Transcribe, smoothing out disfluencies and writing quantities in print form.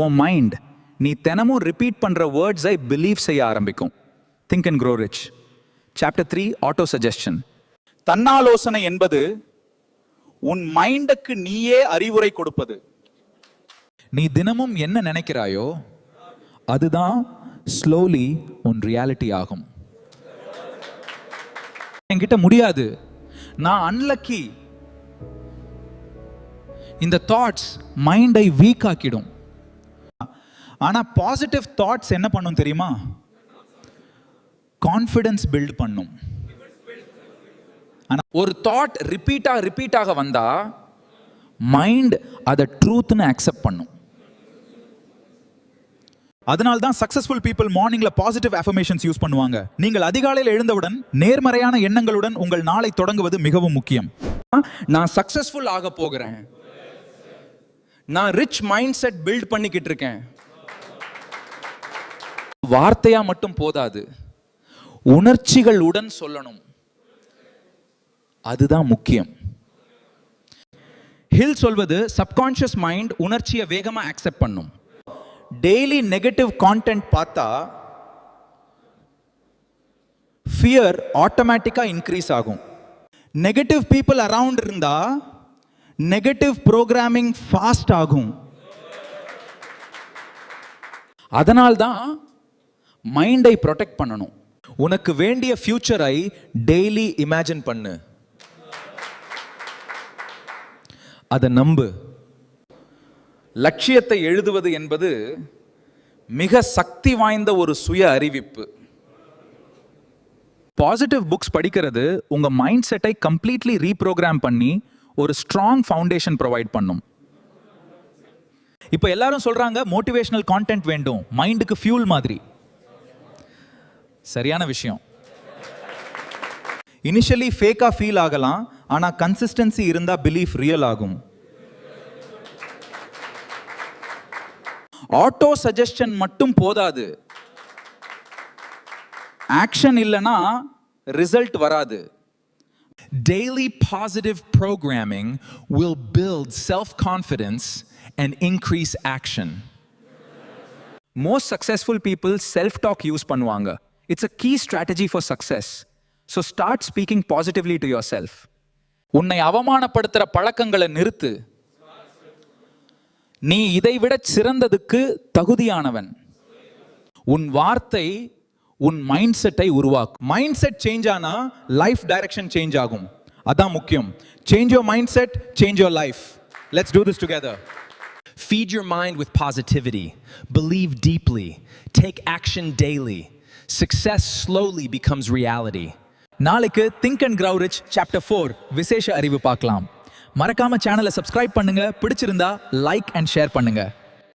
உன் மைண்ட் நீ தினமும் ரிப்பீட் பண்ற வேர்ட்ஸை பிலீவ் செய்ய ஆரம்பிக்கும். Think and grow rich. Chapter 3 auto suggestion. தன்னாலோசனை என்பது உன் மைண்டுக்கு நீயே அறிவுரை கொடுப்பது. நீ தினமும் என்ன நினைக்கிறாயோ அதுதான் ஸ்லோலி உன் ரியாலிட்டி ஆகும். என்கிட்ட முடியாது, நான் அன்லக்கி, இந்த தாட்ஸ் மைண்டை வீக் ஆக்கிடும். ஆனா பாசிட்டிவ் தாட்ஸ் என்ன பண்ணும் தெரியுமா? கான்ஃபிடன்ஸ் பில்ட் பண்ணும். ஒரு தாட் ரிப்பீட்டாக வந்தா மைண்ட் அதை ட்ரூத்னு அக்செப்ட் பண்ணும். அதனால தான் சக்சஸ்ஃபுல் பீப்புள் மார்னிங்ல பாசிட்டிவ் அஃபர்மேஷன்ஸ் யூஸ் பண்ணுவாங்க. நீங்கள் அதிகாலையில் எழுந்தவுடன் நேர்மறையான எண்ணங்களுடன் உங்கள் நாளை தொடங்குவது மிகவும் முக்கியம். நான் சக்சஸ்ஃபுல் ஆக போகிறேன், நான் ரிச் மைண்ட் செட் பில்ட் பண்ணிக்கிட்டு இருக்கேன். வார்த்தையா மட்டும் போதாது, உணர்ச்சிகளுடன் சொல்லணும். அதுதான் முக்கியம். ஹில் சொல்வது சப்கான்ஷியஸ் மைண்ட் உணர்ச்சியை வேகமா அக்செப்ட் பண்ணும். டெய்லி நெகட்டிவ் கான்டென்ட் பார்த்தா ஃபியர் ஆட்டோமேட்டிக்கா இன்க்ரீஸ் ஆகும். நெகட்டிவ் பீப்புள் அரவுண்ட் இருந்தா நெகட்டிவ் ப்ரோக்ராமிங் ஃபாஸ்ட் ஆகும். அதனால்தான் மைண்டை ப்ரொடெக்ட் பண்ணணும். உனக்கு வேண்டிய ஃபியூச்சரை டெய்லி இமேஜின் பண்ணு, அதை நம்பு. லட்சியத்தை எழுதுவது என்பது மிக சக்தி வாய்ந்த ஒரு சுய அறிவிப்பு. பாசிட்டிவ் புக்ஸ் படிக்கிறது உங்க மைண்ட் செட்டை கம்ப்ளீட்லி ரீப்ரோக்ராம் பண்ணி ஒரு ஸ்ட்ராங் ஃபவுண்டேஷன் ப்ரொவைட் பண்ணும். இப்போ எல்லாரும் சொல்றாங்க மோட்டிவேஷனல் கான்டென்ட் வேண்டும், மைண்டுக்கு ஃபியூல் மாதிரி. சரியான விஷயம். இனிஷியலி ஃபேக்கா ஃபீல் ஆகலாம், ஆனா கன்சிஸ்டன்சி இருந்தா பிலீஃப் ரியல் ஆகும். ஆட்டோ சஜஷன் மட்டும் போதாது, ஆக்ஷன் இல்லனா ரிசல்ட் வராது. Daily positive programming will build self-confidence and increase action. Most successful people self-talk use பண்ணுவாங்க. It's a key strategy for success. So start speaking positively to yourself. உன்னை அவமானப்படுத்துற பழக்கங்களை நிறுத்து. நீ இதைவிட சிறந்ததுக்கு தகுதியானவன். உன் வார்த்தை உன் மைண்ட் செட்டை உருவாக்கும். மைண்ட் செட் சேஞ்ச் ஆனா லைஃப் டைரக்ஷன் சேஞ்ச் ஆகும். அதான் முக்கியம். Change your mind set, change your life. Let's do this together. Feed your mind with positivity. Believe deeply. Take action daily. Success slowly becomes reality. நாளைக்கு think and grow rich chapter 4 விசேஷ அறிவு பார்க்கலாம். மறக்காம சேனலை subscribe பண்ணுங்க. பிடிச்சிருந்தா like and share பண்ணுங்க.